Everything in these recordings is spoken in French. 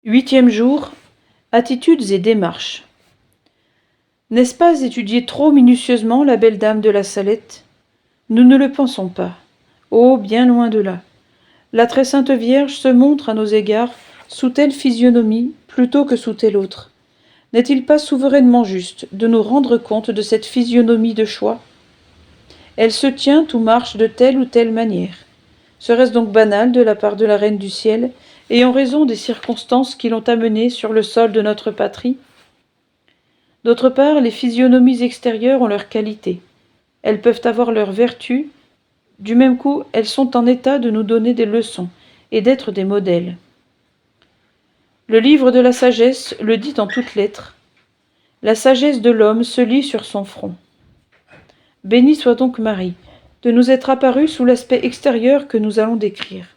Huitième jour, attitudes et démarches. N'est-ce pas étudier trop minutieusement la belle dame de la Salette? Nous ne le pensons pas. Oh, bien loin de là. La très sainte Vierge se montre à nos égards sous telle physionomie plutôt que sous telle autre. N'est-il pas souverainement juste de nous rendre compte de cette physionomie de choix? Elle se tient ou marche de telle ou telle manière. Serait-ce donc banal de la part de la Reine du Ciel, et en raison des circonstances qui l'ont amenée sur le sol de notre patrie? D'autre part, les physionomies extérieures ont leurs qualités. Elles peuvent avoir leurs vertus. Du même coup, elles sont en état de nous donner des leçons et d'être des modèles. Le livre de la sagesse le dit en toutes lettres. La sagesse de l'homme se lit sur son front. Bénie soit donc Marie, de nous être apparue sous l'aspect extérieur que nous allons décrire.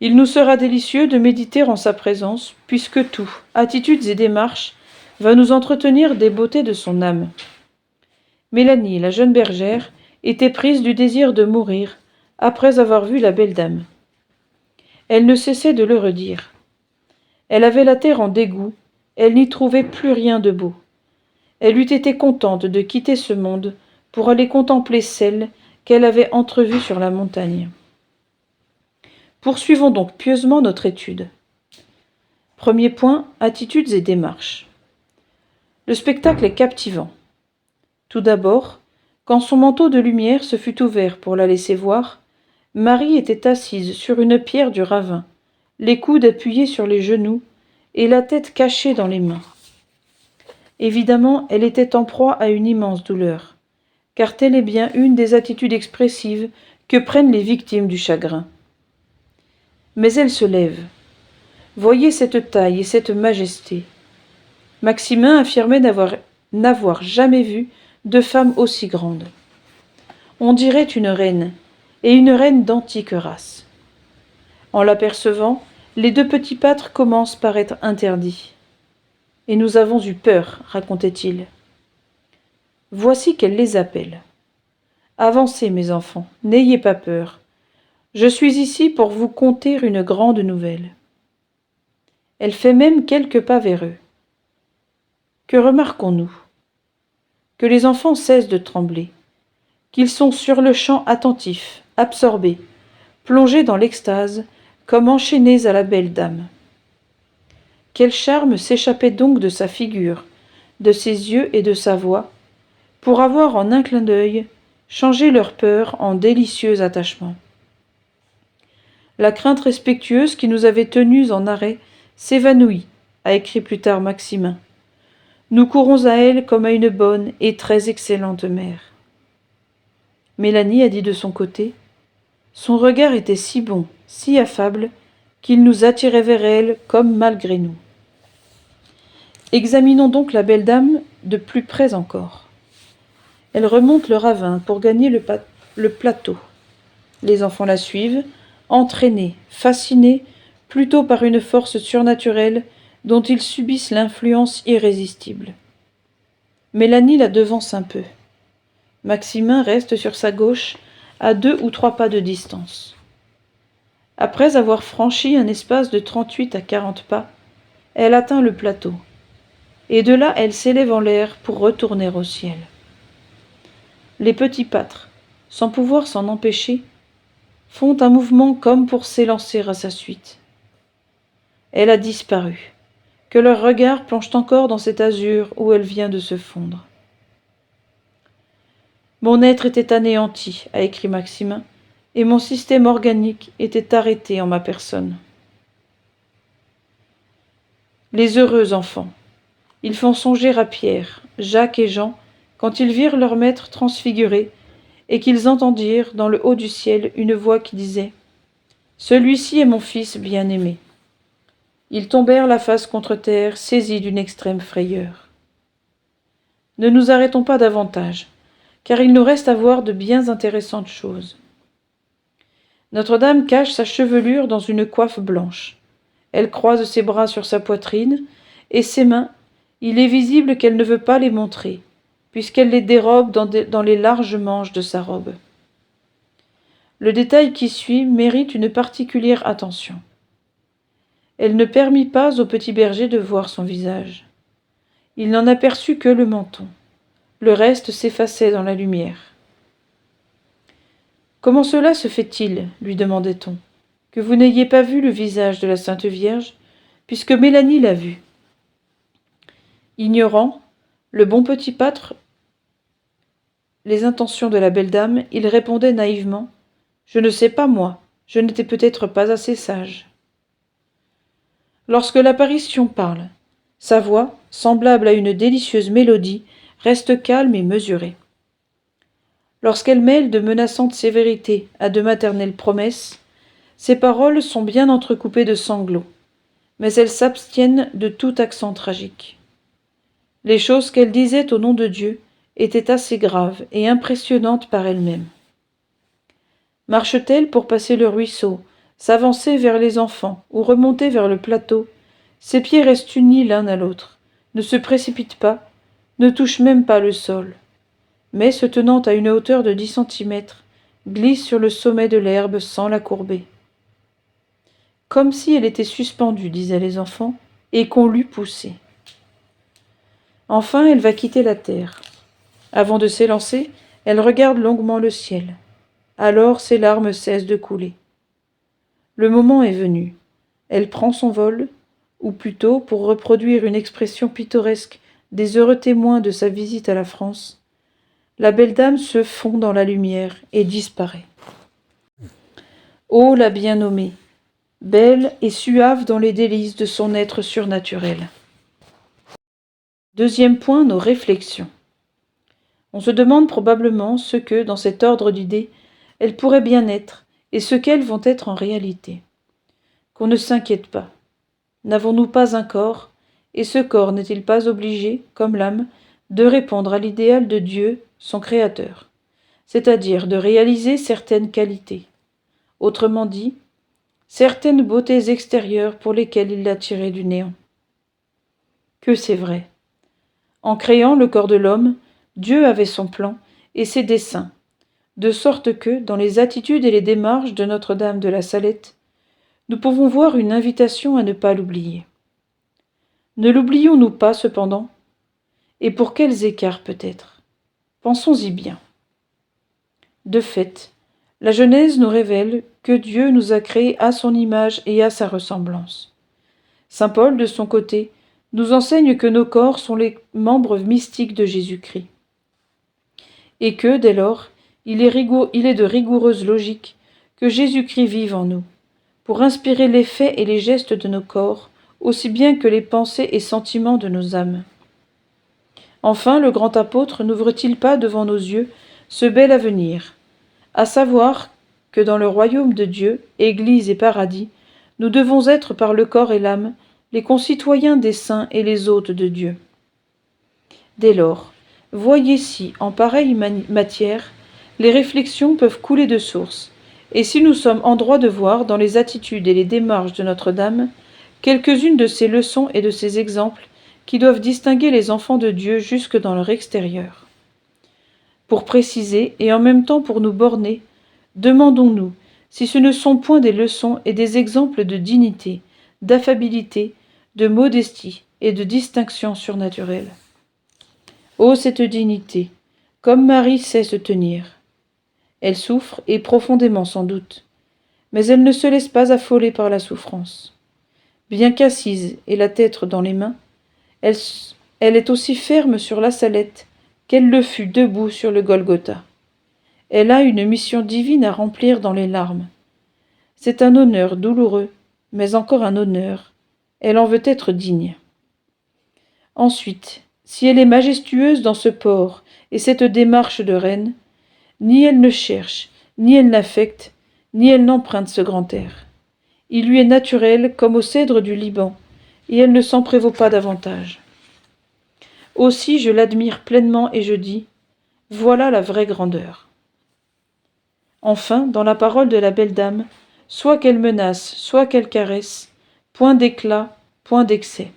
Il nous sera délicieux de méditer en sa présence, puisque tout, attitudes et démarches, va nous entretenir des beautés de son âme. Mélanie, la jeune bergère, était prise du désir de mourir, après avoir vu la belle dame. Elle ne cessait de le redire. Elle avait la terre en dégoût, elle n'y trouvait plus rien de beau. Elle eût été contente de quitter ce monde pour aller contempler celle qu'elle avait entrevue sur la montagne. Poursuivons donc pieusement notre étude. Premier point, attitudes et démarches. Le spectacle est captivant. Tout d'abord, quand son manteau de lumière se fut ouvert pour la laisser voir, Marie était assise sur une pierre du ravin, les coudes appuyés sur les genoux et la tête cachée dans les mains. Évidemment, elle était en proie à une immense douleur, car telle est bien une des attitudes expressives que prennent les victimes du chagrin. Mais elle se lève. Voyez cette taille et cette majesté. Maximin affirmait n'avoir jamais vu de femme aussi grande. On dirait une reine, et une reine d'antique race. En l'apercevant, les deux petits pâtres commencent par être interdits. Et nous avons eu peur, racontait-il. Voici qu'elle les appelle. Avancez, mes enfants, n'ayez pas peur. Je suis ici pour vous conter une grande nouvelle. Elle fait même quelques pas vers eux. Que remarquons-nous? Que les enfants cessent de trembler, qu'ils sont sur-le-champ attentifs, absorbés, plongés dans l'extase, comme enchaînés à la belle dame. Quel charme s'échappait donc de sa figure, de ses yeux et de sa voix, pour avoir en un clin d'œil changé leur peur en délicieux attachement. La crainte respectueuse qui nous avait tenus en arrêt s'évanouit, a écrit plus tard Maximin. Nous courons à elle comme à une bonne et très excellente mère. Mélanie a dit de son côté, son regard était si bon, si affable, qu'il nous attirait vers elle comme malgré nous. Examinons donc la belle dame de plus près encore. Elle remonte le ravin pour gagner le plateau. Les enfants la suivent, entraînés, fascinés, plutôt par une force surnaturelle dont ils subissent l'influence irrésistible. Mélanie la devance un peu. Maximin reste sur sa gauche, à 2 ou 3 pas de distance. Après avoir franchi un espace de 38 à 40 pas, elle atteint le plateau, et de là elle s'élève en l'air pour retourner au ciel. Les petits pâtres, sans pouvoir s'en empêcher, font un mouvement comme pour s'élancer à sa suite. Elle a disparu, que leurs regards plongent encore dans cet azur où elle vient de se fondre. Mon être était anéanti, a écrit Maximin, et mon système organique était arrêté en ma personne. Les heureux enfants, ils font songer à Pierre, Jacques et Jean, quand ils virent leur maître transfiguré, et qu'ils entendirent dans le haut du ciel une voix qui disait « Celui-ci est mon fils bien-aimé ». Ils tombèrent la face contre terre, saisis d'une extrême frayeur. Ne nous arrêtons pas davantage, car il nous reste à voir de bien intéressantes choses. Notre-Dame cache sa chevelure dans une coiffe blanche. Elle croise ses bras sur sa poitrine, et ses mains, il est visible qu'elle ne veut pas les montrer, puisqu'elle les dérobe dans les larges manches de sa robe. Le détail qui suit mérite une particulière attention. Elle ne permit pas au petit berger de voir son visage. Il n'en aperçut que le menton. Le reste s'effaçait dans la lumière. « Comment cela se fait-il, lui demandait-on, que vous n'ayez pas vu le visage de la Sainte Vierge, puisque Mélanie l'a vu ?» Ignorant, le bon petit pâtre, les intentions de la belle dame, il répondait naïvement : « Je ne sais pas, moi, je n'étais peut-être pas assez sage. » Lorsque l'apparition parle, sa voix, semblable à une délicieuse mélodie, reste calme et mesurée. Lorsqu'elle mêle de menaçantes sévérités à de maternelles promesses, ses paroles sont bien entrecoupées de sanglots, mais elles s'abstiennent de tout accent tragique. Les choses qu'elle disait au nom de Dieu étaient assez graves et impressionnantes par elles-mêmes. Marche-t-elle pour passer le ruisseau, s'avancer vers les enfants ou remonter vers le plateau, ses pieds restent unis l'un à l'autre, ne se précipitent pas, ne touchent même pas le sol, mais se tenant à une hauteur de 10 centimètres, glissent sur le sommet de l'herbe sans la courber. Comme si elle était suspendue, disaient les enfants, et qu'on l'eût poussée. Enfin, elle va quitter la terre. Avant de s'élancer, elle regarde longuement le ciel. Alors ses larmes cessent de couler. Le moment est venu. Elle prend son vol, ou plutôt, pour reproduire une expression pittoresque des heureux témoins de sa visite à la France, la belle dame se fond dans la lumière et disparaît. Ô la bien-nommée, belle et suave dans les délices de son être surnaturel. Deuxième point, nos réflexions. On se demande probablement ce que, dans cet ordre d'idées, elles pourraient bien être et ce qu'elles vont être en réalité. Qu'on ne s'inquiète pas. N'avons-nous pas un corps, et ce corps n'est-il pas obligé, comme l'âme, de répondre à l'idéal de Dieu, son Créateur, c'est-à-dire de réaliser certaines qualités, autrement dit, certaines beautés extérieures pour lesquelles il l'a tiré du néant. Que c'est vrai. En créant le corps de l'homme, Dieu avait son plan et ses desseins, de sorte que, dans les attitudes et les démarches de Notre-Dame de la Salette, nous pouvons voir une invitation à ne pas l'oublier. Ne l'oublions-nous pas, cependant? Et pour quels écarts peut-être? Pensons-y bien. De fait, la Genèse nous révèle que Dieu nous a créés à son image et à sa ressemblance. Saint Paul, de son côté, nous enseigne que nos corps sont les membres mystiques de Jésus-Christ. Et que, dès lors, il est de rigoureuse logique que Jésus-Christ vive en nous, pour inspirer les faits et les gestes de nos corps, aussi bien que les pensées et sentiments de nos âmes. Enfin, le grand apôtre n'ouvre-t-il pas devant nos yeux ce bel avenir, à savoir que dans le royaume de Dieu, Église et paradis, nous devons être par le corps et l'âme les concitoyens des saints et les hôtes de Dieu. Dès lors, voyez si, en pareille matière, les réflexions peuvent couler de source, et si nous sommes en droit de voir dans les attitudes et les démarches de Notre-Dame quelques-unes de ces leçons et de ces exemples qui doivent distinguer les enfants de Dieu jusque dans leur extérieur. Pour préciser et en même temps pour nous borner, demandons-nous si ce ne sont point des leçons et des exemples de dignité, d'affabilité, de modestie et de distinction surnaturelle. Ô cette dignité, comme Marie sait se tenir. Elle souffre, et profondément sans doute, mais elle ne se laisse pas affoler par la souffrance. Bien qu'assise et la tête dans les mains, elle est aussi ferme sur la Salette qu'elle le fut debout sur le Golgotha. Elle a une mission divine à remplir dans les larmes. C'est un honneur douloureux, mais encore un honneur. Elle en veut être digne. Ensuite, si elle est majestueuse dans ce port et cette démarche de reine, ni elle ne cherche, ni elle n'affecte, ni elle n'emprunte ce grand air. Il lui est naturel comme au cèdre du Liban, et elle ne s'en prévaut pas davantage. Aussi je l'admire pleinement et je dis, voilà la vraie grandeur. Enfin, dans la parole de la belle dame, soit qu'elle menace, soit qu'elle caresse, point d'éclat, point d'excès.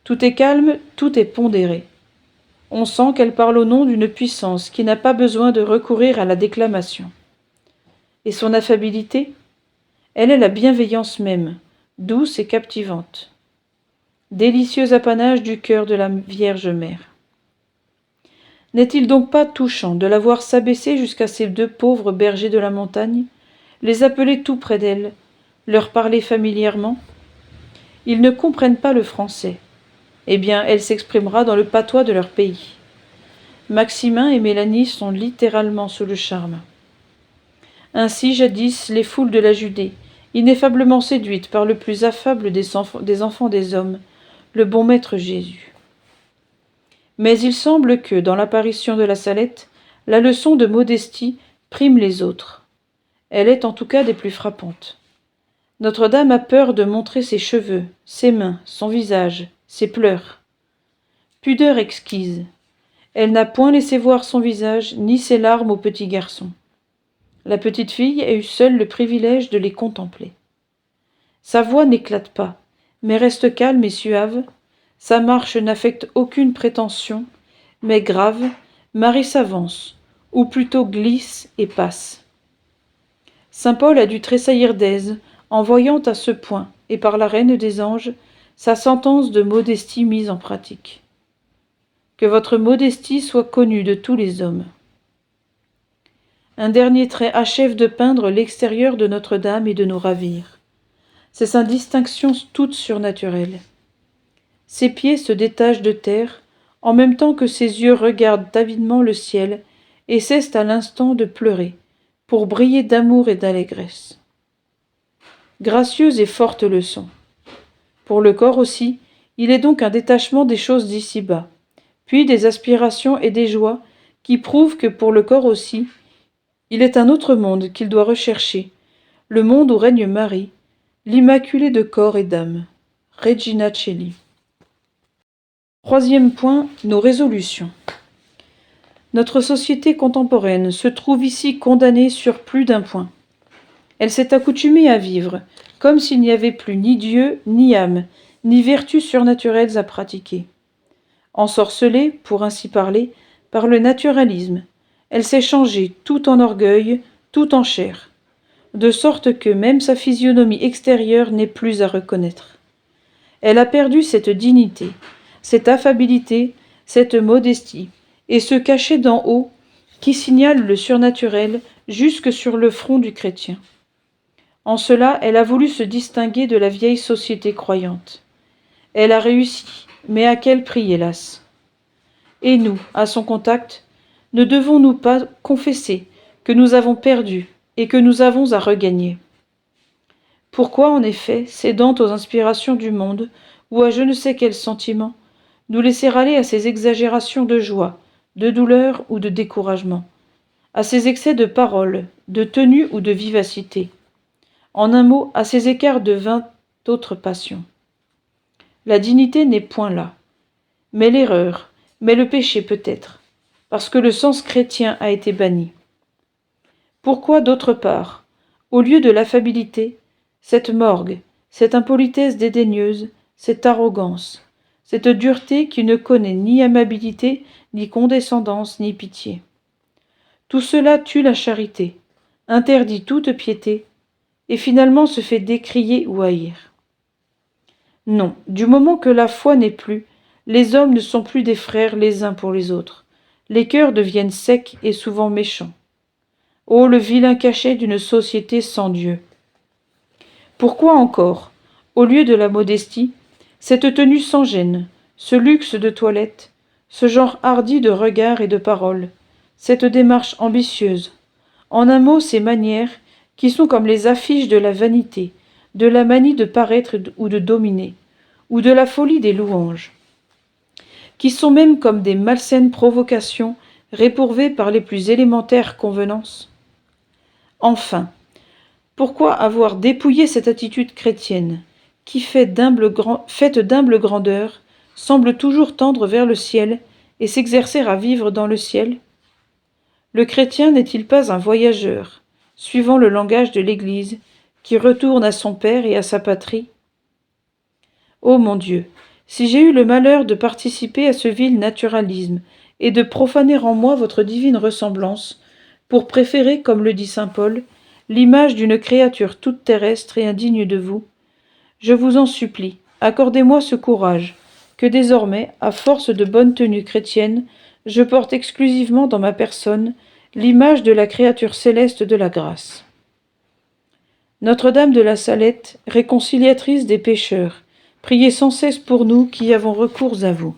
Tout est calme, tout est pondéré. On sent qu'elle parle au nom d'une puissance qui n'a pas besoin de recourir à la déclamation. Et son affabilité? Elle est la bienveillance même, douce et captivante. Délicieux apanage du cœur de la Vierge Mère. N'est-il donc pas touchant de la voir s'abaisser jusqu'à ces deux pauvres bergers de la montagne, les appeler tout près d'elle, leur parler familièrement? Ils ne comprennent pas le français. Eh bien, elle s'exprimera dans le patois de leur pays. Maximin et Mélanie sont littéralement sous le charme. Ainsi, jadis, les foules de la Judée, ineffablement séduites par le plus affable des enfants des hommes, le bon maître Jésus. Mais il semble que, dans l'apparition de la Salette, la leçon de modestie prime les autres. Elle est en tout cas des plus frappantes. Notre-Dame a peur de montrer ses cheveux, ses mains, son visage, ses pleurs. Pudeur exquise. Elle n'a point laissé voir son visage ni ses larmes au petit garçon. La petite fille a eu seule le privilège de les contempler. Sa voix n'éclate pas, mais reste calme et suave. Sa marche n'affecte aucune prétention, mais grave, Marie s'avance, ou plutôt glisse et passe. Saint Paul a dû tressaillir d'aise en voyant à ce point, et par la reine des anges, sa sentence de modestie mise en pratique. Que votre modestie soit connue de tous les hommes. Un dernier trait achève de peindre l'extérieur de Notre-Dame et de nous ravir. C'est sa distinction toute surnaturelle. Ses pieds se détachent de terre, en même temps que ses yeux regardent avidement le ciel et cessent à l'instant de pleurer, pour briller d'amour et d'allégresse. Gracieuse et forte leçon. Pour le corps aussi, il est donc un détachement des choses d'ici-bas, puis des aspirations et des joies qui prouvent que pour le corps aussi, il est un autre monde qu'il doit rechercher, le monde où règne Marie, l'Immaculée de corps et d'âme. Regina Coeli. Troisième point, nos résolutions. Notre société contemporaine se trouve ici condamnée sur plus d'un point. Elle s'est accoutumée à vivre, comme s'il n'y avait plus ni Dieu, ni âme, ni vertus surnaturelles à pratiquer. Ensorcelée, pour ainsi parler, par le naturalisme, elle s'est changée tout en orgueil, tout en chair, de sorte que même sa physionomie extérieure n'est plus à reconnaître. Elle a perdu cette dignité, cette affabilité, cette modestie, et ce cachet d'en haut qui signale le surnaturel jusque sur le front du chrétien. En cela, elle a voulu se distinguer de la vieille société croyante. Elle a réussi, mais à quel prix, hélas? Et nous, à son contact, ne devons-nous pas confesser que nous avons perdu et que nous avons à regagner? Pourquoi, en effet, cédant aux inspirations du monde, ou à je ne sais quel sentiment, nous laisser aller à ces exagérations de joie, de douleur ou de découragement, à ces excès de parole, de tenue ou de vivacité, en un mot, à ces écarts de 20 autres passions? La dignité n'est point là, mais l'erreur, mais le péché peut-être, parce que le sens chrétien a été banni. Pourquoi, d'autre part, au lieu de l'affabilité, cette morgue, cette impolitesse dédaigneuse, cette arrogance, cette dureté qui ne connaît ni amabilité, ni condescendance, ni pitié? Tout cela tue la charité, interdit toute piété, et finalement se fait décrier ou haïr. Non, du moment que la foi n'est plus, les hommes ne sont plus des frères les uns pour les autres. Les cœurs deviennent secs et souvent méchants. Ô le vilain cachet d'une société sans Dieu! Pourquoi encore, au lieu de la modestie, cette tenue sans gêne, ce luxe de toilette, ce genre hardi de regard et de parole, cette démarche ambitieuse, en un mot ces manières qui sont comme les affiches de la vanité, de la manie de paraître ou de dominer, ou de la folie des louanges, qui sont même comme des malsaines provocations réprouvées par les plus élémentaires convenances? Enfin, pourquoi avoir dépouillé cette attitude chrétienne, qui, faite d'humble grandeur, semble toujours tendre vers le ciel et s'exercer à vivre dans le ciel? Le chrétien n'est-il pas un voyageur, suivant le langage de l'Église, qui retourne à son Père et à sa patrie? Ô mon Dieu, si j'ai eu le malheur de participer à ce vil naturalisme et de profaner en moi votre divine ressemblance, pour préférer, comme le dit saint Paul, l'image d'une créature toute terrestre et indigne de vous, Je vous en supplie, accordez-moi ce courage, que désormais, à force de bonne tenue chrétienne, je porte exclusivement dans ma personne l'image de la créature céleste de la grâce. Notre-Dame de la Salette, réconciliatrice des pécheurs, priez sans cesse pour nous qui avons recours à vous.